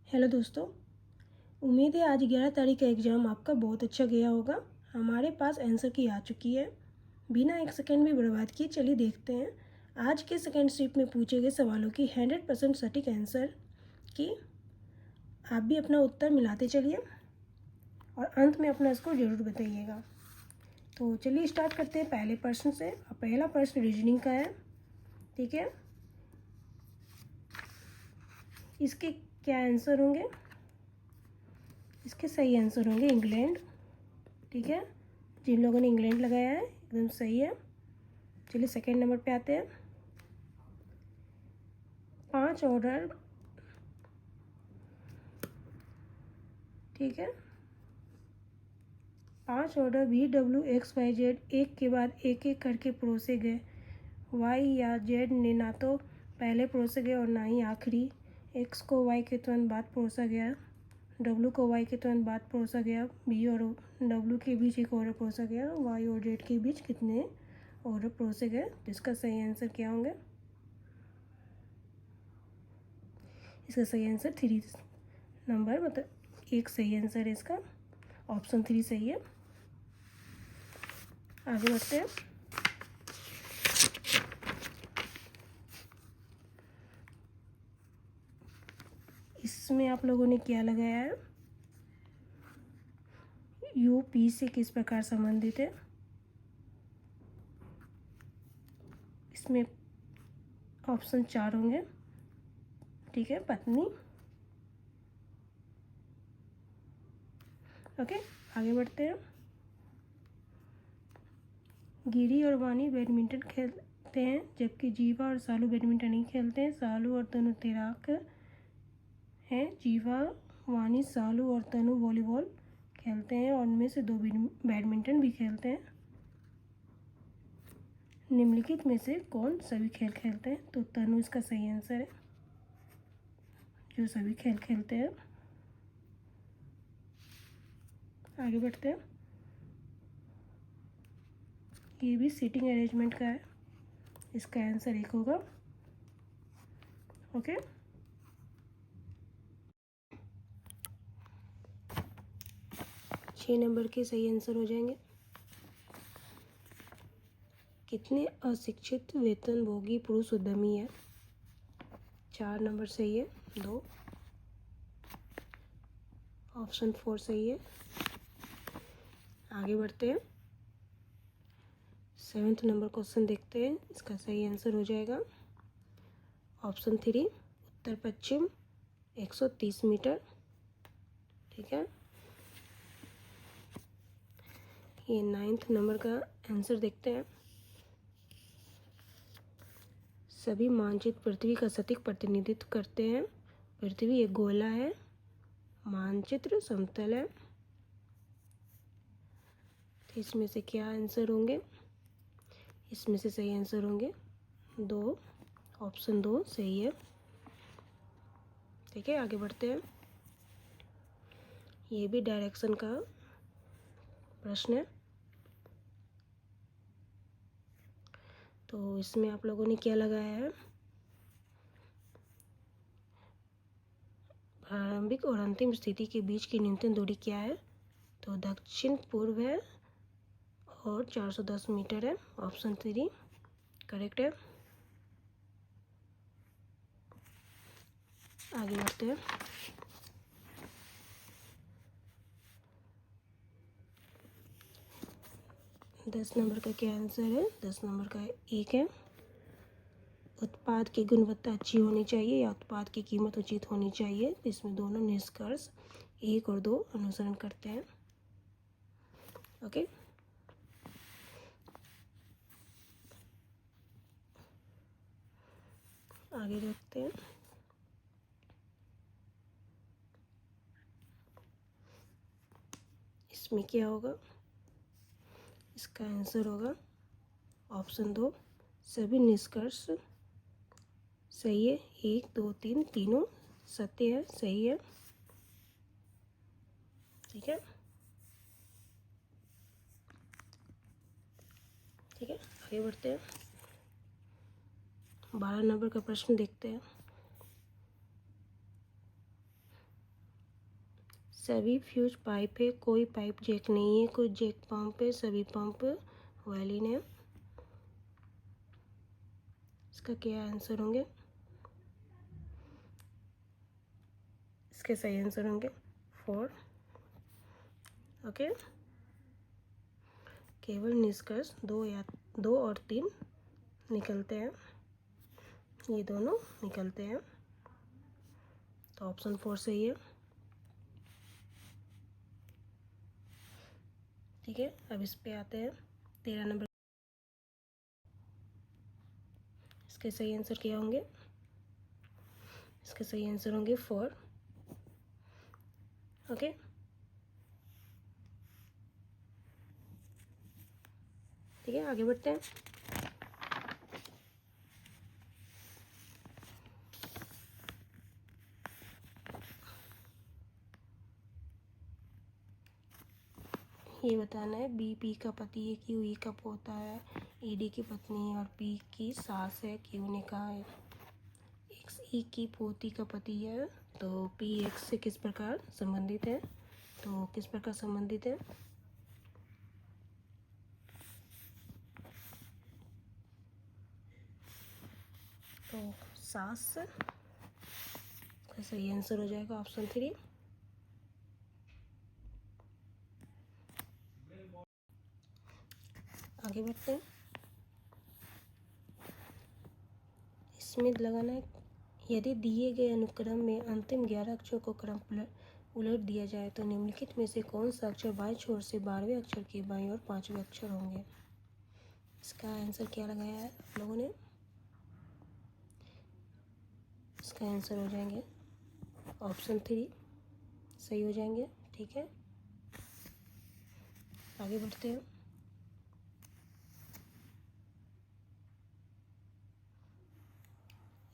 Hello दोस्तों, उम्मीद है आज 11 तारीख का एग्ज़ाम आपका बहुत अच्छा गया होगा। हमारे पास आंसर की आ चुकी है। बिना एक सेकंड भी बर्बाद किए चलिए देखते हैं आज के सेकंड शिफ्ट में पूछे गए सवालों की 100% सटीक आंसर की। आप भी अपना उत्तर मिलाते चलिए और अंत में अपना स्कोर ज़रूर बताइएगा। तो चलिए स्टार्ट करते हैं पहले प्रश्न से। पहला प्रश्न रीजनिंग का है, ठीक है। इसके क्या आंसर होंगे? इसके सही आंसर होंगे इंग्लैंड, ठीक है। जिन लोगों ने इंग्लैंड लगाया है एकदम सही है। चलिए सेकेंड नंबर पे आते हैं। 5 ऑर्डर, ठीक है। 5 ऑर्डर VWXYZ एक के बाद एक एक करके परोसे गए। वाई या जेड ने ना तो पहले परोसे गए और ना ही आखिरी। एक्स को वाई के तुरंत बाद परोसा गया, डब्लू को वाई के तुरंत बाद परोसा गया, बी और डब्लू के बीच एक ऑर्डर परोसा गया, वाई और जेड के बीच कितने ऑर्डर परोसे गए। तो इसका सही आंसर क्या होंगे? इसका सही आंसर 3 नंबर, मतलब एक सही आंसर है इसका। ऑप्शन 3 सही है। आगे बढ़ते हैं। इसमें आप लोगों ने क्या लगाया है? यू पी से किस प्रकार संबंधित है? इसमें ऑप्शन 4 होंगे, ठीक है। पत्नी, ओके। आगे बढ़ते हैं। गिरी और वानी बैडमिंटन खेलते हैं जबकि जीवा और सालू बैडमिंटन नहीं खेलते हैं। सालू और तनु तैराक हैं। जीवा, वानी, सालू और तनु वॉलीबॉल खेलते हैं और उनमें से 2 बैडमिंटन भी खेलते हैं। निम्नलिखित में से कौन सभी खेल खेलते हैं? तो तनु इसका सही आंसर है, जो सभी खेल खेलते हैं। आगे बढ़ते हैं। ये भी सीटिंग अरेंजमेंट का है, इसका आंसर 1 होगा, ओके। छः नंबर के सही आंसर हो जाएंगे। कितने अशिक्षित वेतनभोगी पुरुष उद्यमी है? 4 नंबर सही है, 2। ऑप्शन 4 सही है। आगे बढ़ते हैं। 7th नंबर क्वेश्चन देखते हैं। इसका सही आंसर हो जाएगा ऑप्शन 3, उत्तर पश्चिम 130 मीटर, ठीक है। ये 9th नंबर का आंसर देखते हैं। सभी मानचित्र पृथ्वी का सटीक प्रतिनिधित्व करते हैं। पृथ्वी एक गोला है, मानचित्र समतल है। तो इसमें से क्या आंसर होंगे? इसमें से सही आंसर होंगे 2, ऑप्शन 2 सही है, ठीक है। आगे बढ़ते हैं। ये भी डायरेक्शन का प्रश्न है। तो इसमें आप लोगों ने क्या लगाया है? प्रारंभिक और अंतिम स्थिति के बीच की न्यूनतम दूरी क्या है? तो दक्षिण पूर्व है और 410 मीटर है। ऑप्शन 3 करेक्ट है। आगे बढ़ते हैं। दस नंबर का क्या आंसर है? 10 नंबर का 1 है। उत्पाद की गुणवत्ता अच्छी होनी चाहिए या उत्पाद की कीमत उचित होनी चाहिए। इसमें दोनों निष्कर्ष 1 और 2 अनुसरण करते हैं, ओके। आगे देखते हैं। इसमें क्या होगा? इसका आंसर होगा ऑप्शन 2, सभी निष्कर्ष सही है। 1, 2, 3 तीनों सत्य है, सही है, ठीक है। ठीक है, आगे बढ़ते हैं। 12 नंबर का प्रश्न देखते हैं। सभी फ्यूज पाइप है, कोई पाइप जैक नहीं है, कोई जैक पंप है, सभी पंप वायलिन है। इसका क्या आंसर होंगे? इसके सही आंसर होंगे 4। ओके, केवल निष्कर्ष 2 और 3 निकलते हैं, ये दोनों निकलते हैं, तो ऑप्शन 4 सही है। ठीक है, अब इस पे आते हैं 13 नंबर। इसके सही आंसर क्या होंगे? इसके सही आंसर होंगे 4। ओके, ठीक है, आगे बढ़ते हैं। ये बताना है बी पी का पति है, क्यू ई का पोता है, ई डी की पत्नी है और पी की सास है। क्यू ने कहा है एक्स ई की पोती का पति है, तो पी एक्स से किस प्रकार संबंधित है? तो किस प्रकार संबंधित है? तो सास का सही आंसर हो जाएगा ऑप्शन 3। आगे बढ़ते हैं। इसमें लगाना है यदि दिए गए अनुक्रम में अंतिम 11 अक्षरों को क्रम उलट दिया जाए तो निम्नलिखित में से कौन सा अक्षर बाएं छोर से 12वें अक्षर के बाईं और 5वें अक्षर होंगे? इसका आंसर क्या लगाया है आप लोगों ने? इसका आंसर हो जाएंगे ऑप्शन 3 सही हो जाएंगे। ठीक है, आगे बढ़ते हैं।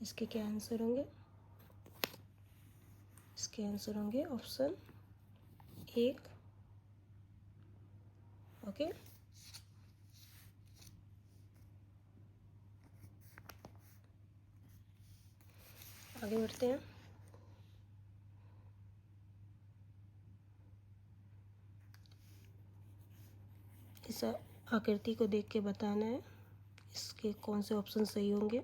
इसके क्या आंसर होंगे? इसके आंसर होंगे ऑप्शन 1। ओके, आगे बढ़ते हैं। इस आकृति को देख के बताना है इसके कौन से ऑप्शन सही होंगे।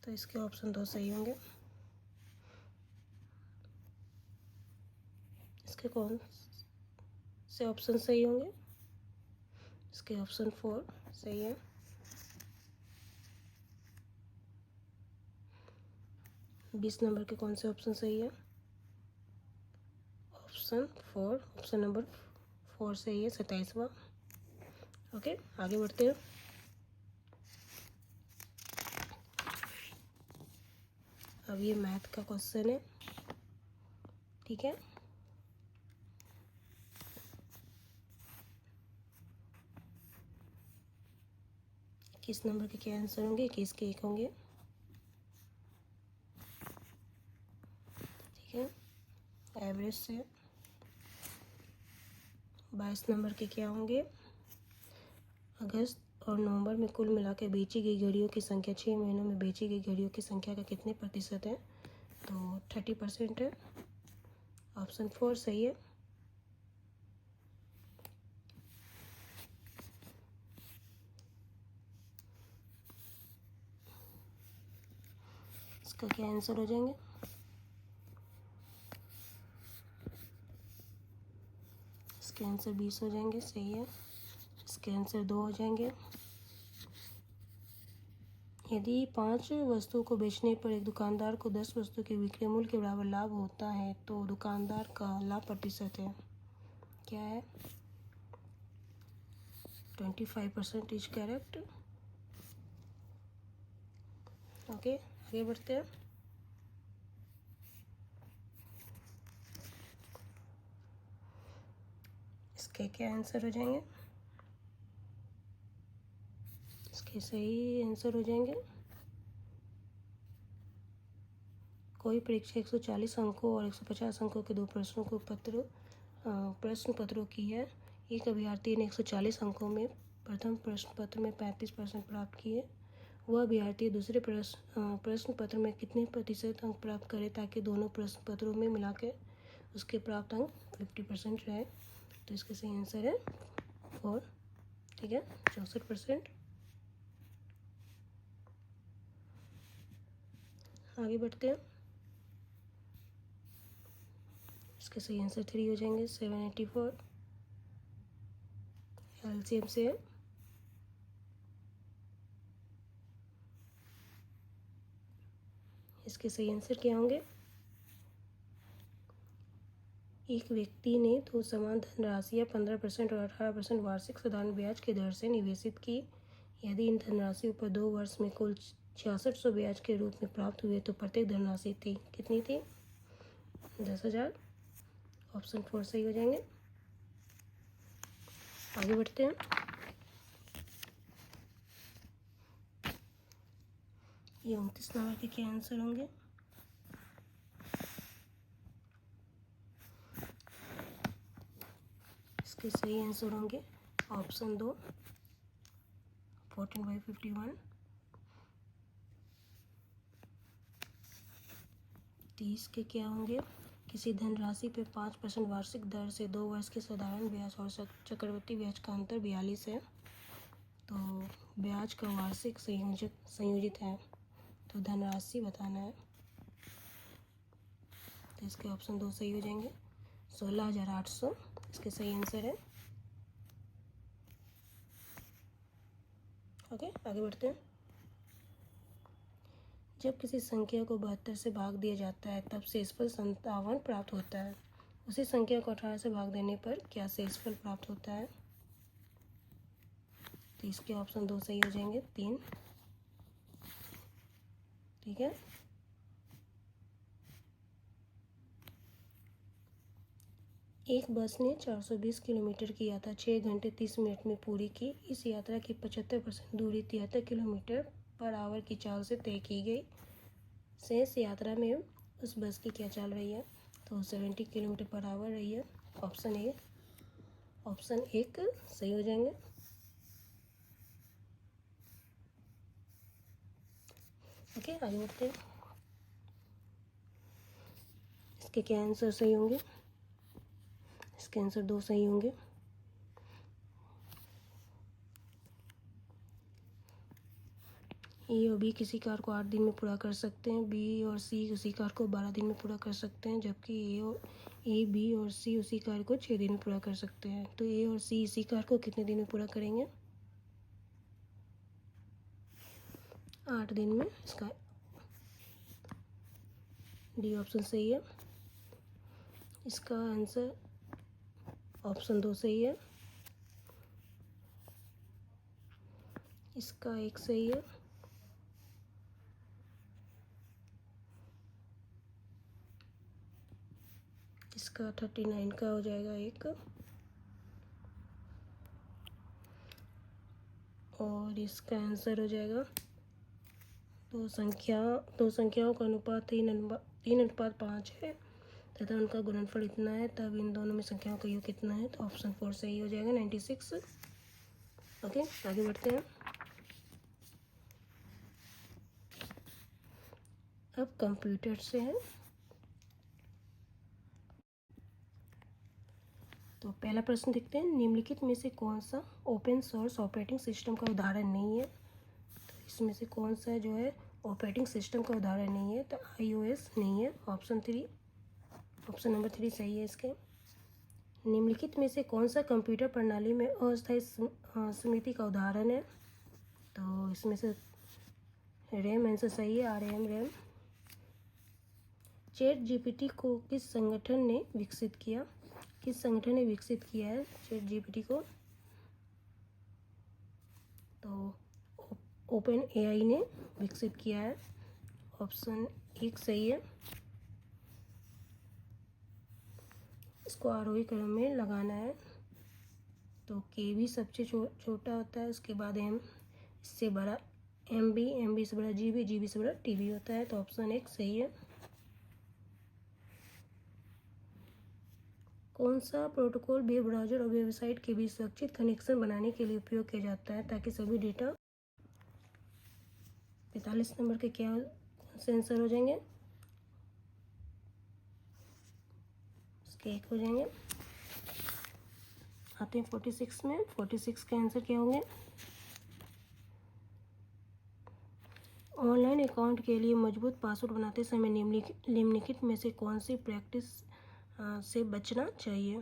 तो इसके ऑप्शन 2 सही होंगे। इसके कौन से ऑप्शन सही होंगे? इसके ऑप्शन 4 सही है। बीस नंबर के कौन से ऑप्शन सही है? ऑप्शन 4, ऑप्शन नंबर 4 सही है, 27वां। ओके, आगे बढ़ते हैं। अब ये मैथ का क्वेश्चन है। ठीक है, किस नंबर के क्या आंसर होंगे? 21 के 1 होंगे। ठीक है, एवरेज से 22 नंबर के क्या होंगे? अगस्त और नवंबर में कुल मिलाकर बेची गई घड़ियों की संख्या 6 महीनों में बेची गई घड़ियों की संख्या का कितने प्रतिशत है? तो 30% है। ऑप्शन 4 सही है। इसका क्या आंसर हो जाएंगे? इसके आंसर 20 हो जाएंगे, सही है। इसके आंसर 2 हो जाएंगे। यदि 5 वस्तुओं को बेचने पर एक दुकानदार को 10 वस्तु के विक्रय मूल्य के बराबर लाभ होता है तो दुकानदार का लाभ प्रतिशत है क्या है? 25% इज करेक्ट। ओके, आगे बढ़ते हैं। इसके क्या आंसर हो जाएंगे? इसके सही आंसर हो जाएंगे कोई परीक्षा 140 अंकों और 150 अंकों के 2 प्रश्न पत्रों की है। एक अभ्यर्थी ने 140 अंकों में प्रथम प्रश्न पत्र में 35% प्राप्त किए, वह अभ्यर्थी दूसरे प्रश्न पत्र में कितने प्रतिशत अंक प्राप्त करे ताकि दोनों प्रश्न पत्रों में मिलाकर उसके प्राप्त अंक 50% रहे। तो इसका सही आंसर है 4। ठीक है, 64%। आगे बढ़ते हैं। इसके सही आंसर 3 हो जाएंगे। 784 एलसीएम से है। इसके सही आंसर क्या होंगे? एक व्यक्ति ने दो समान धनराशियाँ 15% और 18% वार्षिक साधारण ब्याज की दर से निवेशित की। यदि इन धनराशियों पर 2 वर्ष में कुल 6600 ब्याज के रूप में प्राप्त हुए तो प्रत्येक धनराशि थी कितनी थी? 10,000। ऑप्शन 4 सही हो जाएंगे। आगे बढ़ते हैं। ये 29 नंबर के क्या आंसर होंगे? इसके सही आंसर होंगे ऑप्शन 2 14/51। 30 के क्या होंगे? किसी धनराशि पर 5% वार्षिक दर से 2 वर्ष के साधारण ब्याज और चक्रवृद्धि ब्याज का अंतर 42 है। तो ब्याज का वार्षिक संयोजित है, तो धनराशि बताना है। तो इसके ऑप्शन 2 सही हो जाएंगे। 16,800 इसके सही आंसर है। ओके, आगे बढ़ते हैं। जब किसी संख्या को 72 से भाग दिया जाता है तब शेषफल 57 प्राप्त होता है। उसी संख्या को 18 से भाग देने पर क्या शेषफल प्राप्त होता है? तो इसके ऑप्शन 2 सही हो जाएंगे। 3। ठीक है, एक बस ने 420 किलोमीटर की यात्रा 6 घंटे 30 मिनट में पूरी की। इस यात्रा की 75% दूरी 73 किलोमीटर पर आवर की चाल से तय की गई। शेष यात्रा में उस बस की क्या चाल रही है? तो 70 किलोमीटर पर आवर रही है। ऑप्शन 1 सही हो जाएंगे। ओके, आगे बढ़ते हैं। इसके क्या आंसर सही होंगे? इसके आंसर 2 सही होंगे। ए और बी किसी कार्य को 8 दिन में पूरा कर सकते हैं। बी और सी उसी कार्य को 12 दिन में पूरा कर सकते हैं, जबकि ए बी और सी उसी कार्य को 6 दिन में पूरा कर सकते हैं। तो ए और सी इसी कार्य को कितने दिन में पूरा करेंगे? 8 दिन में। इसका डी ऑप्शन सही है। इसका आंसर ऑप्शन 2 सही है। इसका 1 सही है। इसका 39 का हो जाएगा 1। और इसका आंसर हो जाएगा दो संख्याओं का अनुपात 3:5 है तथा उनका गुणनफल इतना है, तब इन दोनों में संख्याओं का योग कितना है? तो ऑप्शन 4 सही हो जाएगा 96। ओके, आगे बढ़ते हैं। अब कंप्यूटर से है। तो पहला प्रश्न देखते हैं। निम्नलिखित में से कौन सा ओपन सोर्स ऑपरेटिंग सिस्टम का उदाहरण नहीं है? तो इसमें से कौन सा जो है ऑपरेटिंग सिस्टम का उदाहरण नहीं है? तो iOS नहीं है। ऑप्शन नंबर 3 सही है इसके। निम्नलिखित में से कौन सा कंप्यूटर प्रणाली में अस्थायी स्मृति का उदाहरण है? तो इसमें से रैम आंसर सही है। रैम। चैट जीपीटी को किस संगठन ने विकसित किया? किस संगठन ने विकसित किया है चैट जीपीटी को? तो ओपन एआई ने विकसित किया है। ऑप्शन 1 सही है। इसको आरोही क्रम में लगाना है। तो के भी सबसे छोटा होता है, उसके बाद एम, इससे बड़ा एम बी से बड़ा जी बी से बड़ा टी बी होता है। तो ऑप्शन 1 सही है। कौन सा प्रोटोकॉल वेब ब्राउज़र और वेबसाइट के बीच सुरक्षित कनेक्शन बनाने के लिए उपयोग किया जाता है ताकि सभी डेटा 45 नंबर के क्या से आंसर हो जाएंगे? इसके 1 हो जाएंगे। आते हैं 46 में। 46 का आंसर क्या होंगे? ऑनलाइन अकाउंट के लिए मजबूत पासवर्ड बनाते समय निम्नलिखित में से कौन सी प्रैक्टिस से बचना चाहिए?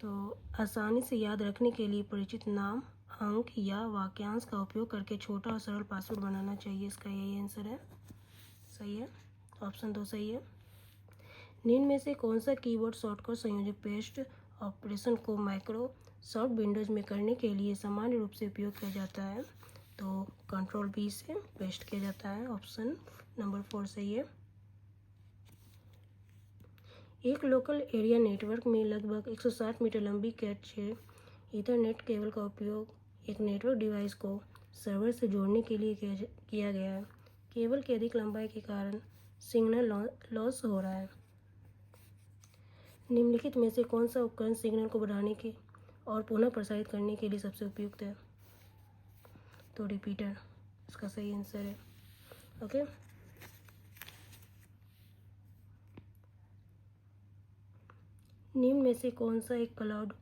तो आसानी से याद रखने के लिए परिचित नाम, अंक या वाक्यांश का उपयोग करके छोटा और सरल पासवर्ड बनाना चाहिए। इसका यही आंसर है। सही है, ऑप्शन 2 सही है। निम्न में से कौन सा कीबोर्ड शॉर्टकट संयोजक पेस्ट ऑपरेशन को माइक्रोसॉफ्ट विंडोज में करने के लिए सामान्य रूप से उपयोग किया जाता है? तो Ctrl+V से पेस्ट किया जाता है। ऑप्शन नंबर 4 सही है। एक लोकल एरिया नेटवर्क में लगभग 160 मीटर लंबी कैट 6 ईथरनेट केबल का उपयोग एक नेटवर्क डिवाइस को सर्वर से जोड़ने के लिए किया गया है। केबल की अधिक लंबाई के कारण सिग्नल लॉस हो रहा है। निम्नलिखित में से कौन सा उपकरण सिग्नल को बढ़ाने के और पुनः प्रसारित करने के लिए सबसे उपयुक्त है? तो रिपीटर इसका सही आंसर है। ओके, निम्न में से कौन सा एक क्लाउड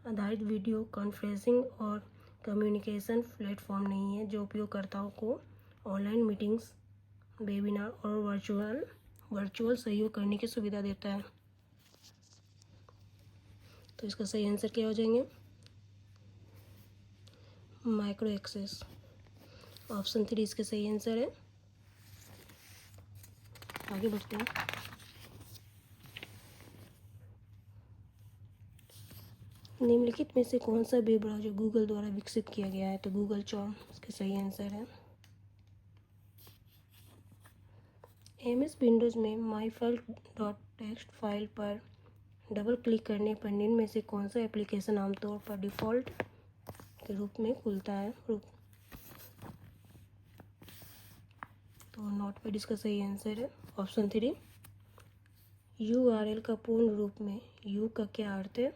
आधारित वीडियो कॉन्फ्रेंसिंग और कम्युनिकेशन प्लेटफॉर्म नहीं है जो उपयोगकर्ताओं को ऑनलाइन मीटिंग्स, वेबिनार और वर्चुअल सहयोग करने की सुविधा देता है? तो इसका सही आंसर क्या हो जाएंगे? Micro access. ऑप्शन 3 इसका सही आंसर है। आगे बढ़ते हैं। निम्नलिखित में से कौन सा वेब ब्राउज़र गूगल द्वारा विकसित किया गया है? तो गूगल चॉर्म इसका सही आंसर है। MS विंडोज़ में my file dot text file पर डबल क्लिक करने पर निम्न में से कौन सा एप्लीकेशन आमतौर पर डिफ़ॉल्ट के रूप में खुलता है? तो नोटपैड इसका सही आंसर है। ऑप्शन 3। URL का पूर्ण रूप में यू का क्या अर्थ है?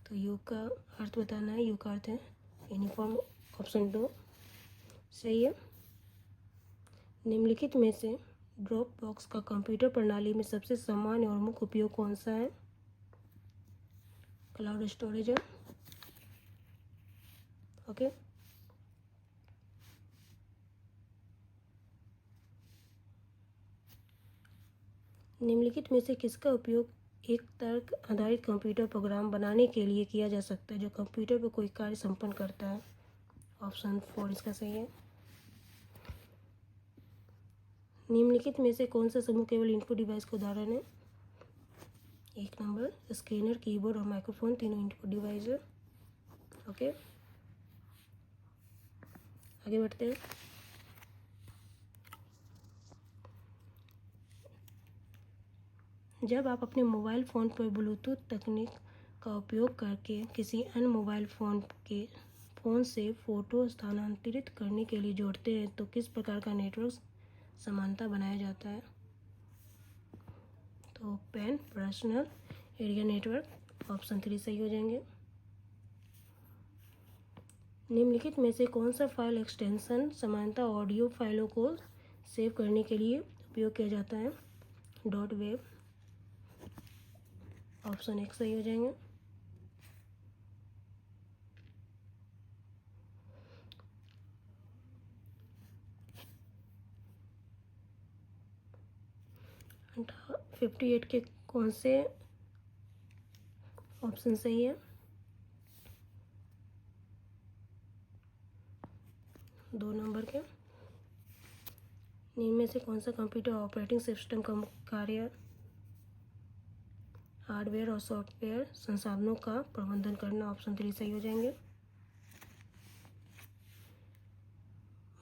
तो यू का अर्थ बताना है। यू का अर्थ है यूनिफॉर्म। ऑप्शन 2 सही है। निम्नलिखित में से ड्रॉप बॉक्स का कंप्यूटर प्रणाली में सबसे सामान्य और मुख्य उपयोग कौन सा है? क्लाउड स्टोरेज है। ओके, निम्नलिखित में से किसका उपयोग एक तर्क आधारित कंप्यूटर प्रोग्राम बनाने के लिए किया जा सकता है जो कंप्यूटर पर कोई कार्य संपन्न करता है? ऑप्शन 4 इसका सही है। निम्नलिखित में से कौन सा समूह केवल इनपुट डिवाइस का उदाहरण है? 1 नंबर स्कैनर, कीबोर्ड और माइक्रोफोन तीनों इनपुट डिवाइस है। ओके, आगे बढ़ते हैं। जब आप अपने मोबाइल फ़ोन पर ब्लूटूथ तकनीक का उपयोग करके किसी अन्य मोबाइल फ़ोन से फ़ोटो स्थानांतरित करने के लिए जोड़ते हैं तो किस प्रकार का नेटवर्क समानता बनाया जाता है? तो pan personal area network. Option 3 सही हो जाएंगे। निम्नलिखित में से कौन सा फाइल एक्सटेंशन समानता ऑडियो फाइलों को सेव करने के लिए उपयोग किया जाता है? .web। ऑप्शन 1 सही हो जाएंगे। and 58 के कौन से ऑप्शन सही है? 2 नंबर के। इनमें से कौन सा कंप्यूटर ऑपरेटिंग सिस्टम का मुख्य कार्य हार्डवेयर और सॉफ्टवेयर संसाधनों का प्रबंधन करना? ऑप्शन 3 सही हो जाएंगे।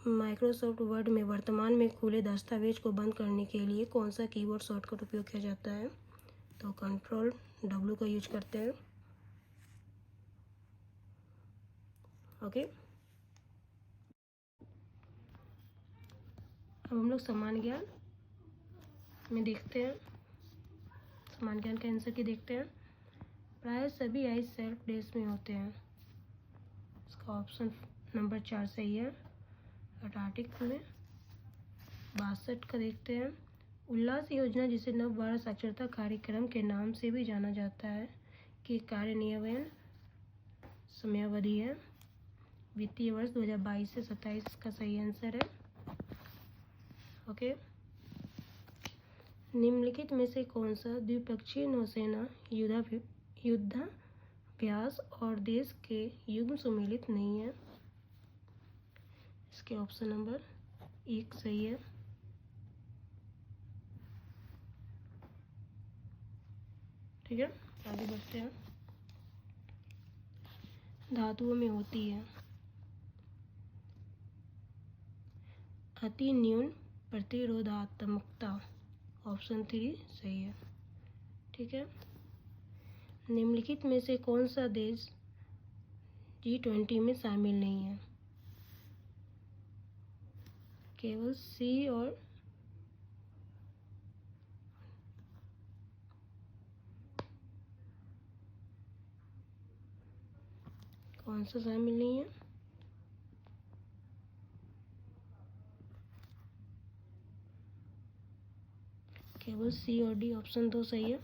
माइक्रोसॉफ्ट वर्ड में वर्तमान में खुले दस्तावेज को बंद करने के लिए कौन सा कीबोर्ड शॉर्टकट उपयोग किया जाता है? तो Ctrl+W का यूज करते हैं। ओके, अब हम लोग समान ज्ञान में देखते हैं। समान ज्ञान के आंसर की देखते हैं। प्राय सभी आइज सेल्फ डेस्क में होते हैं। इसका ऑप्शन नंबर 4 सही है। अंटार्कटिका में 62 का देखते हैं। उल्लास योजना, जिसे नव भारत साक्षरता कार्यक्रम के नाम से भी जाना जाता है, कि कार्यान्वयन समयावधि है वित्तीय वर्ष 2022 से 27 का सही आंसर है। ओके। निम्नलिखित में से कौन सा द्विपक्षीय नौसेना युद्धाभ्यास और देश के युग्म सम्मिलित नहीं है? इसके ऑप्शन नंबर 1 सही है। ठीक है, आगे बढ़ते हैं। धातुओं में होती है अति न्यून प्रतिरोधात्मकता, ऑप्शन 3 सही है। ठीक है। निम्नलिखित में से कौन सा देश G20 में शामिल नहीं है? केवल सी और कौन सा शामिल नहीं है? केवल सी और डी, ऑप्शन 2 सही है।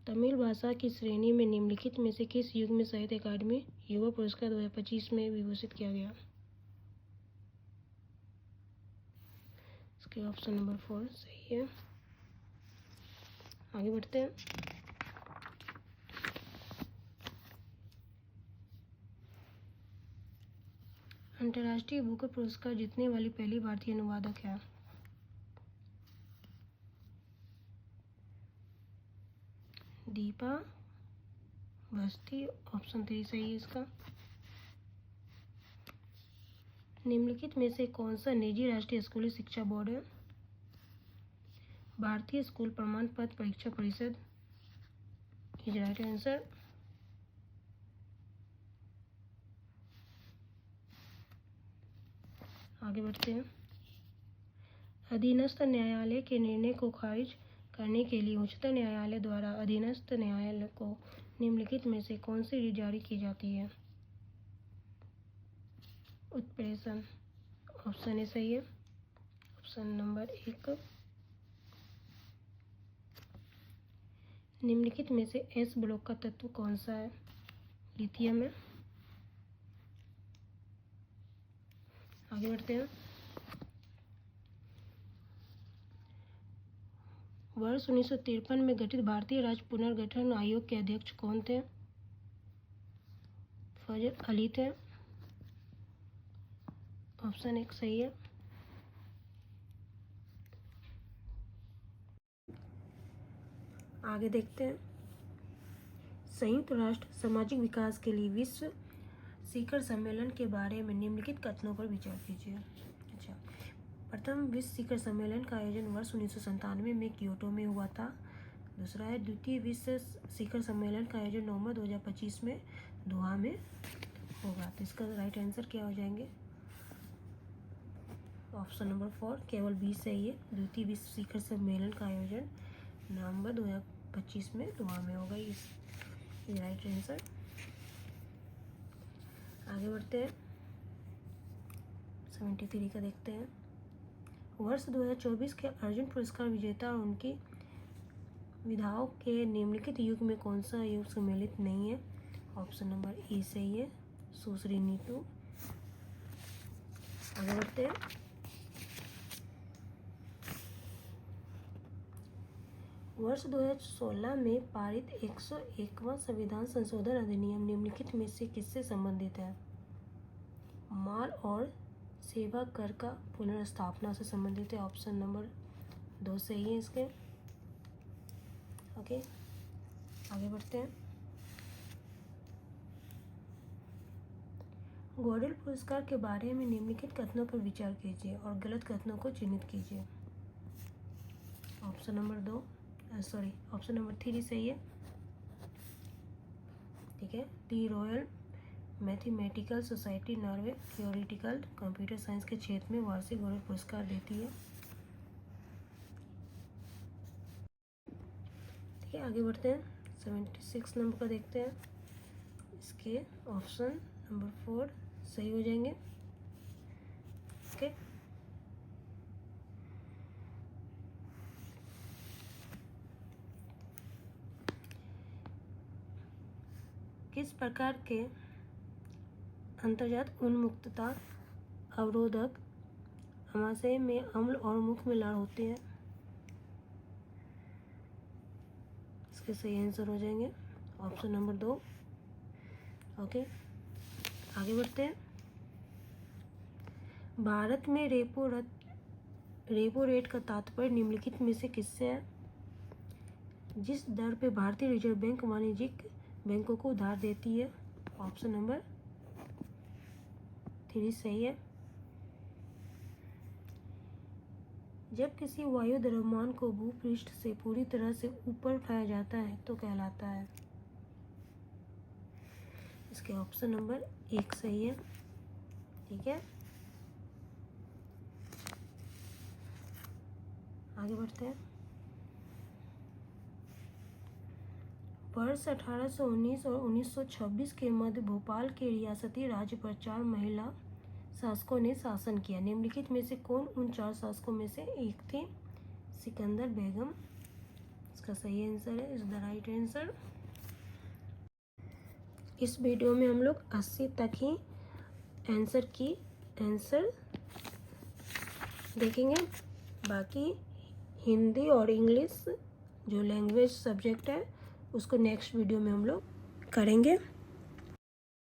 तमिल भाषा की श्रेणी में निम्नलिखित में से किस युग में साहित्य अकादमी युवा पुरस्कार 2025 में विभूषित किया गया? इसके ऑप्शन नंबर 4 सही है। आगे बढ़ते हैं। अंतर्राष्ट्रीय बुकर पुरस्कार जीतने वाली पहली भारतीय अनुवादक है? दीपा बस्ती, ऑप्शन 3 सही है इसका। निम्नलिखित में से कौन सा निजी राष्ट्रीय स्कूली शिक्षा बोर्ड है? भारतीय स्कूल प्रमाण पत्र परीक्षा परिषद इज राइट आंसर। आगे बढ़ते हैं। अधीनस्थ न्यायालय के निर्णय को खारिज करने के लिए उच्चतम न्यायालय द्वारा अधीनस्थ न्यायालय को निम्नलिखित में से कौन सी रीट जारी की जाती है? उत्प्रेषण, ऑप्शन ए सही है। Option number 1। निम्नलिखित में से एस ब्लॉक का तत्व कौन सा है? लिथियम है। आगे बढ़ते हैं। वर्ष 1953 में गठित भारतीय राज्य पुनर्गठन आयोग के अध्यक्ष कौन थे? फजल अली थे। ऑप्शन 1 सही है। आगे देखते हैं। संयुक्त राष्ट्र सामाजिक विकास के लिए विश्व शिखर सम्मेलन के बारे में निम्नलिखित कथनों पर विचार कीजिए। अच्छा, प्रथम विश्व शिखर सम्मेलन का आयोजन वर्ष 1997 में क्योटो में हुआ था। दूसरा है द्वितीय विश्व शिखर सम्मेलन का आयोजन नवंबर 2025 में दोहा में होगा। तो इसका राइट आंसर क्या हो जाएंगे? ऑप्शन नंबर 4 केवल 20 सही है। द्वितीय विश्व शिखर सम्मेलन का आयोजन नवंबर 2025 में दोहा में होगा। इस राइट आंसर। आगे बढ़ते हैं। 73 का देखते हैं। वर्ष 2024 के अर्जुन पुरस्कार विजेता और उनकी विधाओं के निम्नलिखित युग में कौन सा युग सम्मिलित नहीं है? ऑप्शन नंबर ए सही है, सुश्री नीतू। आगे बढ़ते हैं। वर्ष 2016 में पारित 101वां संविधान संशोधन अधिनियम निम्नलिखित में से किससे संबंधित है? माल और सेवा कर का पुनर्स्थापना से संबंधित है। ऑप्शन नंबर 2 सही है इसके। ओके, आगे बढ़ते हैं। गोडेल पुरस्कार के बारे में निम्नलिखित कथनों पर विचार कीजिए और गलत कथनों को चिन्हित कीजिए। ऑप्शन नंबर 3 सही है। ठीक है। The Royal Mathematical Society Norway theoretical computer science के क्षेत्र में वार्षिक गोडेल पुरस्कार देती है। ठीक है, आगे बढ़ते हैं। 76 नंबर का देखते हैं। इसके ऑप्शन नंबर 4 सही हो जाएंगे। ओके, किस प्रकार के अंतर्जात उन्मुक्तता अवरोधक आमाशय में अम्ल और मुख में लाल होते हैं? इसके सही आंसर हो जाएंगे ऑप्शन नंबर 2। ओके, आगे बढ़ते हैं। भारत में रेपो रेट का तात्पर्य निम्नलिखित में से किससे है? जिस दर पे भारतीय रिजर्व बैंक वाणिज्यिक बैंकों को उधार देती है। ऑप्शन नंबर 3 सही है। जब किसी वायु द्रव्यमान को भूपृष्ठ से पूरी तरह से ऊपर उठाया जाता है तो कहलाता है। इसके ऑप्शन नंबर 1 सही है। ठीक है, आगे बढ़ते हैं। वर्ष 1819 और 1926 के मध्य भोपाल के रियासती राज्य पर 4 महिला शासकों ने शासन किया। निम्नलिखित में से कौन उन 4 शासकों में से एक थी? सिकंदर बेगम इसका सही आंसर है, इज द राइट आंसर। इस वीडियो में हम लोग 80 तक ही आंसर देखेंगे। बाकी हिंदी और इंग्लिश जो लैंग्वेज सब्जेक्ट है उसको नेक्स्ट वीडियो में हम लोग करेंगे।